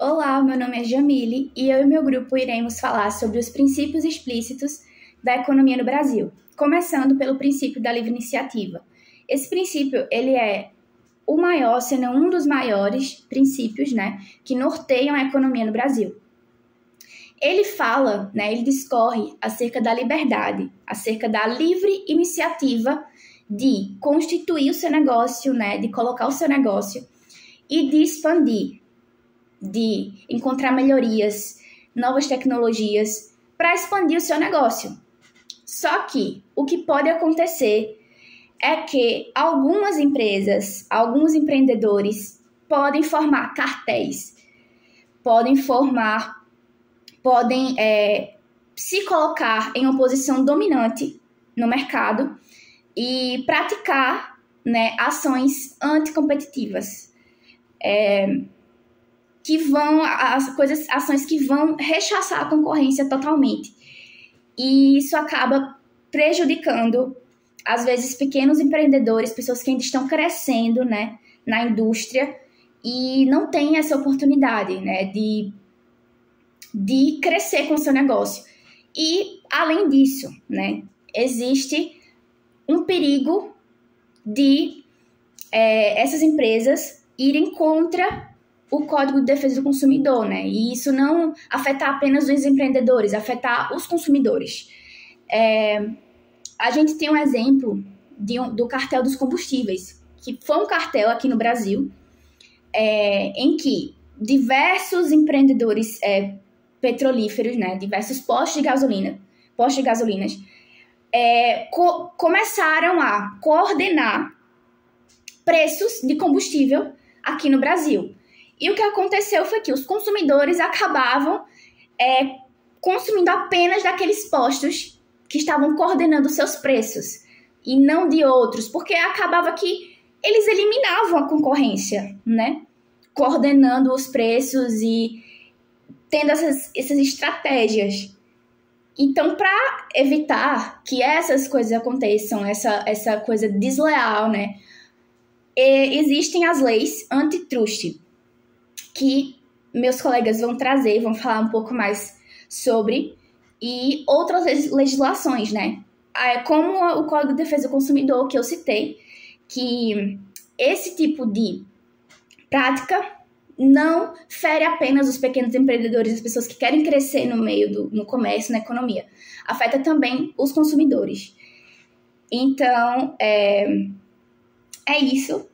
Olá, meu nome é Jamile e eu e meu grupo iremos falar sobre os princípios explícitos da economia no Brasil, começando pelo princípio da livre iniciativa. Esse princípio, ele é o maior, se não um dos maiores princípios, que norteiam a economia no Brasil. Ele fala, ele discorre acerca da liberdade, acerca da livre iniciativa de constituir o seu negócio, de colocar o seu negócio e de expandir, de encontrar melhorias, novas tecnologias para expandir o seu negócio. Só que o que pode acontecer é que algumas empresas, alguns empreendedores podem formar cartéis, podem se colocar em uma posição dominante no mercado e praticar, ações anticompetitivas, ações que vão rechaçar a concorrência totalmente. E isso acaba prejudicando, às vezes, pequenos empreendedores, pessoas que ainda estão crescendo, na indústria e não têm essa oportunidade, de crescer com o seu negócio. E, além disso, existe um perigo de essas empresas irem contra o Código de Defesa do Consumidor, e isso não afetar apenas os empreendedores, afetar os consumidores. A gente tem um exemplo do cartel dos combustíveis, que foi um cartel aqui no Brasil, em que diversos empreendedores petrolíferos, diversos postos de gasolinas, começaram a coordenar preços de combustível aqui no Brasil. E o que aconteceu foi que os consumidores acabavam consumindo apenas daqueles postos que estavam coordenando seus preços e não de outros, porque acabava que eles eliminavam a concorrência, coordenando os preços e tendo essas estratégias. Então, para evitar que essas coisas aconteçam, essa coisa desleal, existem as leis antitrust, que meus colegas vão trazer, vão falar um pouco mais sobre, e outras legislações, como o Código de Defesa do Consumidor, que eu citei, que esse tipo de prática não fere apenas os pequenos empreendedores, as pessoas que querem crescer no comércio, na economia. Afeta também os consumidores. Então, é isso.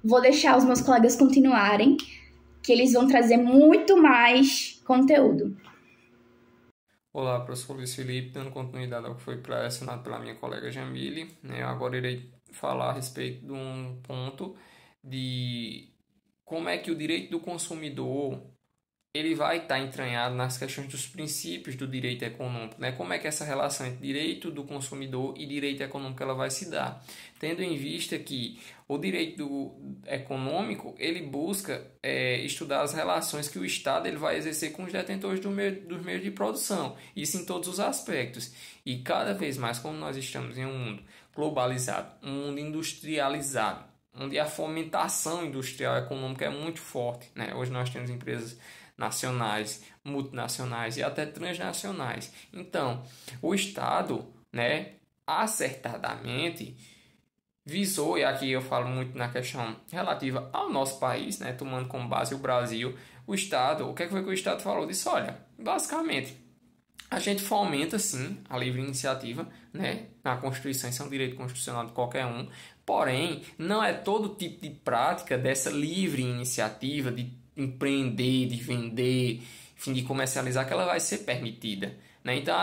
Vou deixar os meus colegas continuarem, que eles vão trazer muito mais conteúdo. Olá, professor Luiz Felipe, dando continuidade ao que foi pressionado pela minha colega Jamile. Eu agora irei falar a respeito de um ponto de como é que o direito do consumidor ele vai estar entranhado nas questões dos princípios do direito econômico, Como é que essa relação entre direito do consumidor e direito econômico ela vai se dar, tendo em vista que o direito econômico ele busca estudar as relações que o Estado ele vai exercer com os detentores dos meios de produção, isso em todos os aspectos. E cada vez mais, como nós estamos em um mundo globalizado, um mundo industrializado, onde a fomentação industrial e econômica é muito forte, Hoje nós temos empresas nacionais, multinacionais e até transnacionais. Então, o Estado, acertadamente visou, e aqui eu falo muito na questão relativa ao nosso país, tomando como base o Brasil, o Estado, o que foi que o Estado falou? Disse, olha, basicamente, a gente fomenta, sim, a livre iniciativa, na Constituição, isso é um direito constitucional de qualquer um, porém, não é todo tipo de prática dessa livre iniciativa de empreender, de vender, enfim, de comercializar, que ela vai ser permitida. Então,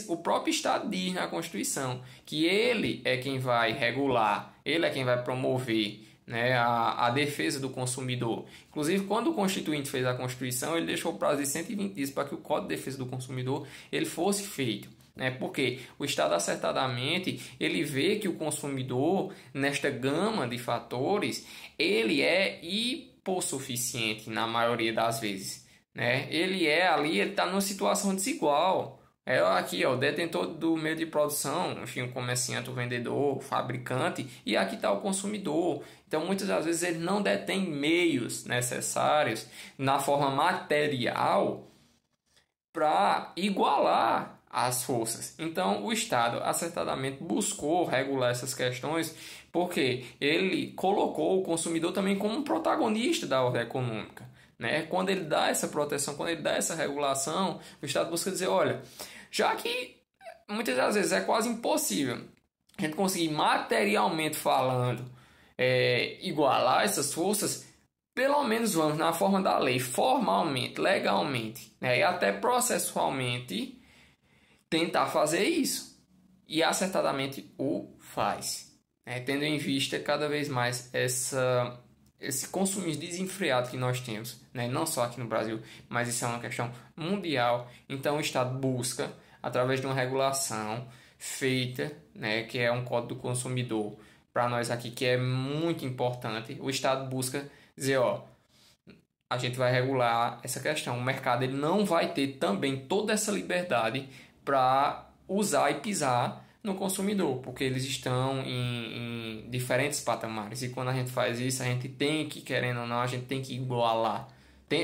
o próprio Estado diz na Constituição que ele é quem vai regular, ele é quem vai promover a defesa do consumidor. Inclusive, quando o Constituinte fez a Constituição, ele deixou o prazo de 120 dias para que o Código de Defesa do Consumidor ele fosse feito. Porque o Estado acertadamente ele vê que o consumidor, nesta gama de fatores, ele é hipossuficiente na maioria das vezes. Ele está numa situação desigual. Aqui, o detentor do meio de produção, enfim, o comerciante, o vendedor, o fabricante, e aqui está o consumidor. Então, muitas das vezes, ele não detém meios necessários na forma material para igualar as forças. Então, o Estado acertadamente buscou regular essas questões porque ele colocou o consumidor também como um protagonista da ordem econômica, né? Quando ele dá essa proteção, quando ele dá essa regulação, o Estado busca dizer, olha, já que muitas das vezes é quase impossível a gente conseguir materialmente falando igualar essas forças, pelo menos vamos na forma da lei, formalmente, legalmente, né? E até processualmente tentar fazer isso. E acertadamente o faz, né? Tendo em vista cada vez mais esse consumismo desenfreado que nós temos, né? Não só aqui no Brasil, mas isso é uma questão mundial. Então o Estado busca, através de uma regulação feita, né, que é um Código do Consumidor, para nós aqui, que é muito importante, o Estado busca dizer, ó, a gente vai regular essa questão. O mercado ele não vai ter também toda essa liberdade para usar e pisar no consumidor, porque eles estão em diferentes patamares. E quando a gente faz isso, a gente tem que, querendo ou não, a gente tem que igualar.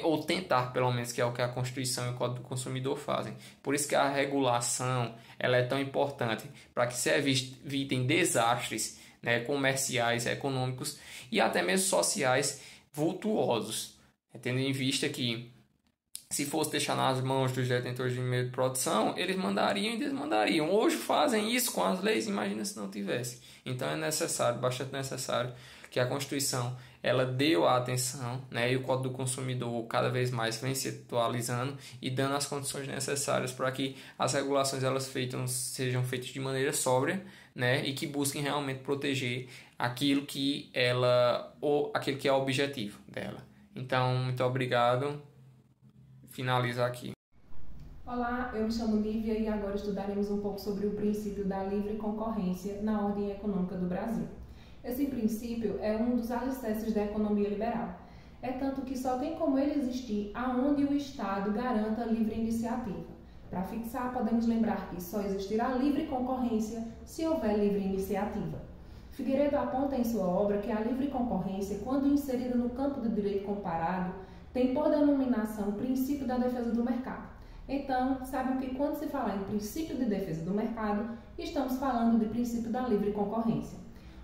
Ou tentar, pelo menos, que é o que a Constituição e o Código do Consumidor fazem. Por isso que a regulação ela é tão importante, para que se evitem desastres, né, comerciais, econômicos e até mesmo sociais vultuosos. Tendo em vista que, se fosse deixar nas mãos dos detentores de meio de produção, eles mandariam e desmandariam. Hoje fazem isso com as leis, imagina se não tivesse. Então é necessário, bastante necessário, que a Constituição ela deu a atenção, né, e o Código do Consumidor cada vez mais vem se atualizando e dando as condições necessárias para que as regulações sejam feitas de maneira sóbria, né, e que busquem realmente proteger aquilo que aquele que é o objetivo dela. Então, muito obrigado. Finalizo aqui. Olá, eu me chamo Nívia e agora estudaremos um pouco sobre o princípio da livre concorrência na ordem econômica do Brasil. Esse princípio é um dos alicerces da economia liberal. É tanto que só tem como ele existir aonde o Estado garanta livre iniciativa. Para fixar, podemos lembrar que só existirá livre concorrência se houver livre iniciativa. Figueiredo aponta em sua obra que a livre concorrência, quando inserida no campo do direito comparado, tem por denominação o princípio da defesa do mercado. Então, sabem que quando se fala em princípio de defesa do mercado, estamos falando de princípio da livre concorrência.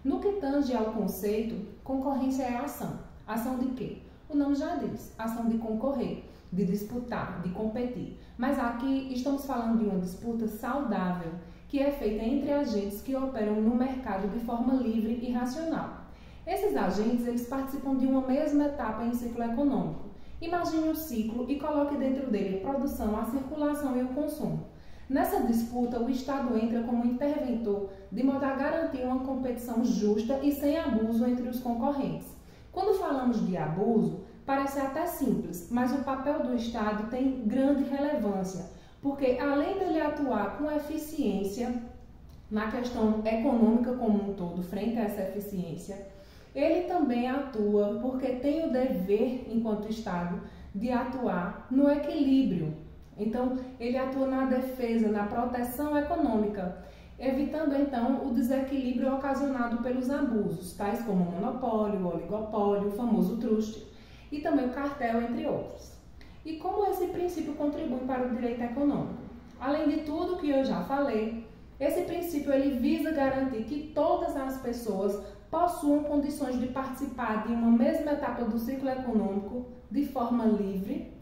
No que tange ao conceito, concorrência é ação. Ação de quê? O nome já diz, ação de concorrer, de disputar, de competir. Mas aqui estamos falando de uma disputa saudável, que é feita entre agentes que operam no mercado de forma livre e racional. Esses agentes eles participam de uma mesma etapa em ciclo econômico. Imagine um ciclo e coloque dentro dele a produção, a circulação e o consumo. Nessa disputa, o Estado entra como interventor de modo a garantir uma competição justa e sem abuso entre os concorrentes. Quando falamos de abuso, parece até simples, mas o papel do Estado tem grande relevância, porque além dele atuar com eficiência na questão econômica como um todo, frente a essa eficiência, ele também atua porque tem o dever, enquanto Estado, de atuar no equilíbrio. Então, ele atua na defesa, na proteção econômica, evitando, então, o desequilíbrio ocasionado pelos abusos, tais como o monopólio, o oligopólio, o famoso truste e também o cartel, entre outros. E como esse princípio contribui para o direito econômico? Além de tudo que eu já falei, esse princípio ele visa garantir que todas as pessoas possuam condições de participar de uma mesma etapa do ciclo econômico de forma livre,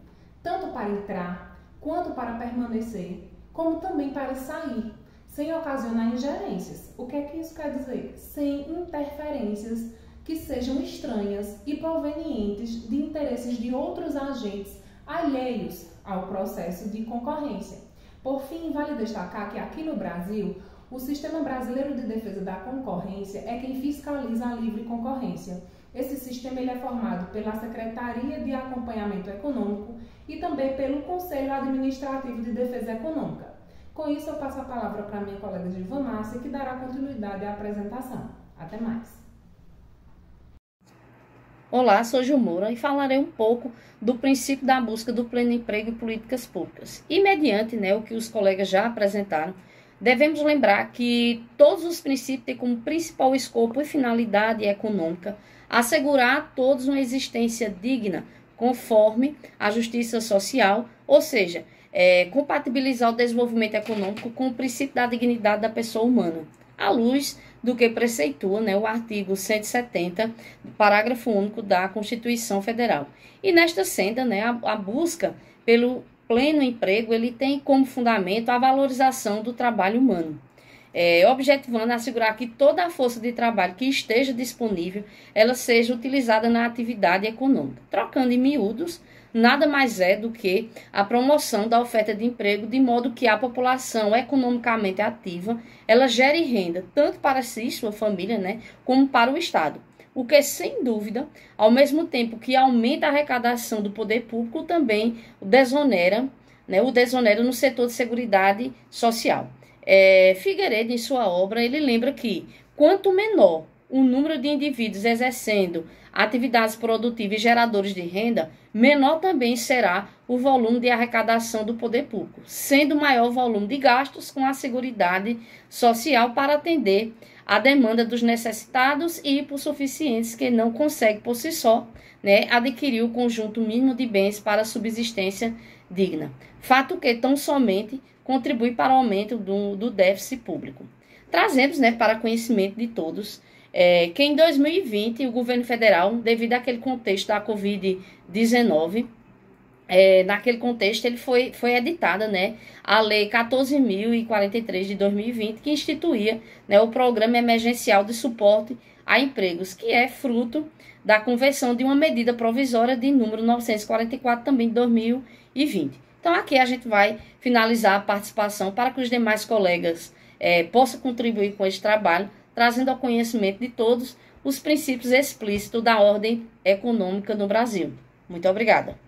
tanto para entrar quanto para permanecer, como também para sair, sem ocasionar ingerências. O que é que isso quer dizer? Sem interferências que sejam estranhas e provenientes de interesses de outros agentes alheios ao processo de concorrência. Por fim, vale destacar que aqui no Brasil, o Sistema Brasileiro de Defesa da Concorrência é quem fiscaliza a livre concorrência. Esse sistema ele é formado pela Secretaria de Acompanhamento Econômico e também pelo Conselho Administrativo de Defesa Econômica. Com isso, eu passo a palavra para a minha colega Gilva Márcia, que dará continuidade à apresentação. Até mais! Olá, sou Gil Moura e falarei um pouco do princípio da busca do pleno emprego e políticas públicas. E mediante o que os colegas já apresentaram, devemos lembrar que todos os princípios têm como principal escopo e finalidade econômica assegurar a todos uma existência digna, conforme a justiça social, ou seja, compatibilizar o desenvolvimento econômico com o princípio da dignidade da pessoa humana, à luz do que preceitua, né, o artigo 170, parágrafo único da Constituição Federal. E nesta senda, né, a busca pelo pleno emprego, ele tem como fundamento a valorização do trabalho humano, objetivando assegurar que toda a força de trabalho que esteja disponível, ela seja utilizada na atividade econômica. Trocando em miúdos, nada mais é do que a promoção da oferta de emprego, de modo que a população economicamente ativa, ela gere renda, tanto para si e sua família, né, como para o Estado. O que, sem dúvida, ao mesmo tempo que aumenta a arrecadação do poder público, também o desonera no setor de seguridade social. Figueiredo, em sua obra, ele lembra que quanto menor o número de indivíduos exercendo atividades produtivas e geradores de renda, menor também será o volume de arrecadação do poder público, sendo maior o volume de gastos com a seguridade social para atender a demanda dos necessitados e hipossuficientes que não conseguem por si só, né, adquirir o conjunto mínimo de bens para a subsistência digna. Fato que tão somente contribui para o aumento do déficit público. Trazemos, né, para conhecimento de todos que em 2020 o governo federal, devido àquele contexto da Covid-19, naquele contexto ele foi editada, né, a Lei 14.043 de 2020, que instituía, né, o Programa Emergencial de Suporte a Empregos, que é fruto da conversão de uma medida provisória de número 944, também de 2020. Então, aqui a gente vai finalizar a participação para que os demais colegas possam contribuir com esse trabalho, trazendo ao conhecimento de todos os princípios explícitos da ordem econômica no Brasil. Muito obrigada.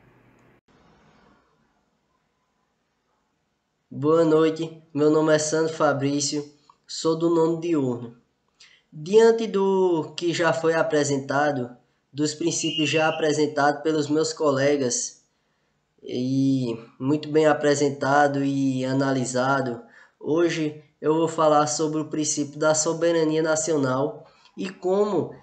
Boa noite, meu nome é Sandro Fabrício, sou do nono diurno. Diante do que já foi apresentado, dos princípios já apresentados pelos meus colegas, e muito bem apresentado e analisado, hoje eu vou falar sobre o princípio da soberania nacional e como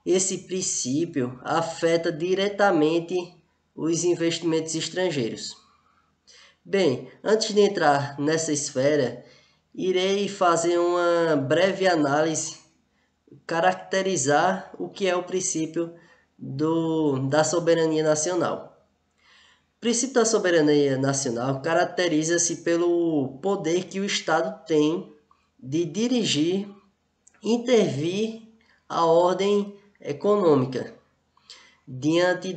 esse princípio afeta diretamente os investimentos estrangeiros. Bem, antes de entrar nessa esfera, irei fazer uma breve análise, caracterizar o que é o princípio da soberania nacional. O princípio da soberania nacional caracteriza-se pelo poder que o Estado tem de dirigir, intervir a ordem econômica diante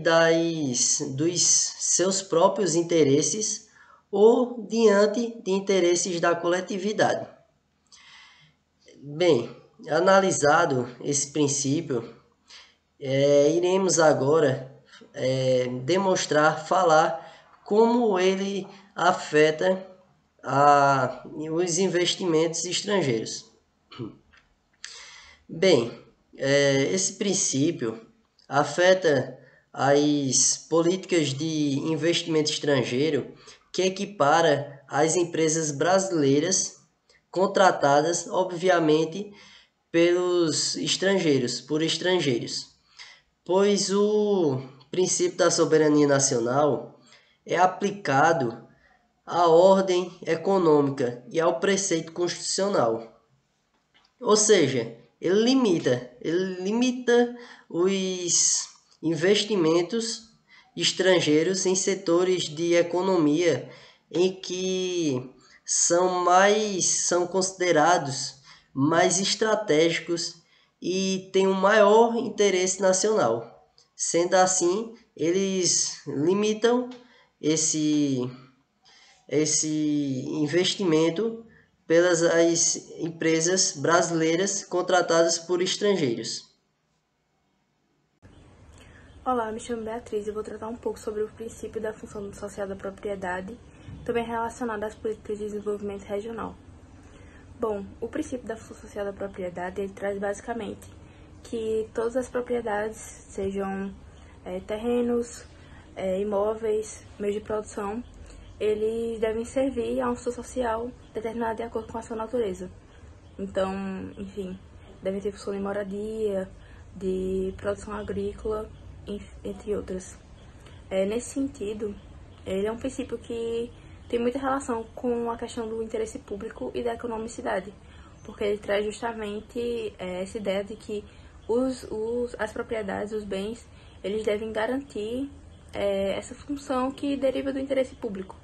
dos seus próprios interesses ou diante de interesses da coletividade. Bem, analisado esse princípio, iremos agora falar como ele afeta os investimentos estrangeiros. Bem, esse princípio afeta as políticas de investimento estrangeiro que equipara as empresas brasileiras contratadas, obviamente, por estrangeiros, pois o princípio da soberania nacional é aplicado à ordem econômica e ao preceito constitucional. Ou seja, ele limita os investimentos estrangeiros em setores de economia em que são considerados mais estratégicos e têm um maior interesse nacional. Sendo assim, eles limitam esse investimento pelas as empresas brasileiras contratadas por estrangeiros. Olá, me chamo Beatriz e vou tratar um pouco sobre o princípio da função social da propriedade, também relacionado às políticas de desenvolvimento regional. Bom, o princípio da função social da propriedade, ele traz basicamente que todas as propriedades, sejam terrenos, imóveis, meios de produção, eles devem servir a uma função social determinada de acordo com a sua natureza. Então, enfim, devem ter função de moradia, de produção agrícola, entre outras. Nesse sentido, ele é um princípio que tem muita relação com a questão do interesse público e da economicidade, porque ele traz justamente essa ideia de que as propriedades, os bens, eles devem garantir essa função que deriva do interesse público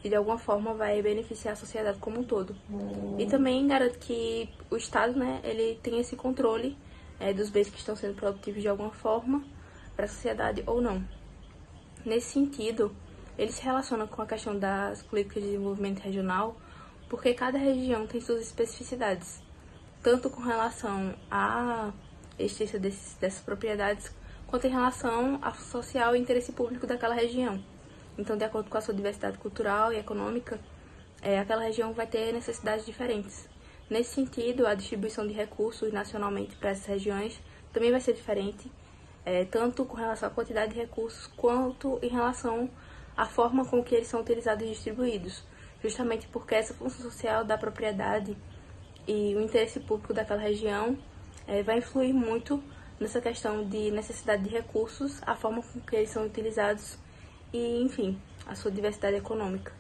e de alguma forma vai beneficiar a sociedade como um todo. E também garante que o Estado, né, ele tem esse controle dos bens que estão sendo produtivos de alguma forma para a sociedade ou não. Nesse sentido, ele se relaciona com a questão das políticas de desenvolvimento regional, porque cada região tem suas especificidades, tanto com relação à existência dessas propriedades, quanto em relação à função social e interesse público daquela região. Então, de acordo com a sua diversidade cultural e econômica, aquela região vai ter necessidades diferentes. Nesse sentido, a distribuição de recursos nacionalmente para essas regiões também vai ser diferente, tanto com relação à quantidade de recursos, quanto em relação à forma com que eles são utilizados e distribuídos, justamente porque essa função social da propriedade e o interesse público daquela região vai influir muito nessa questão de necessidade de recursos, a forma com que eles são utilizados e, enfim, a sua diversidade econômica.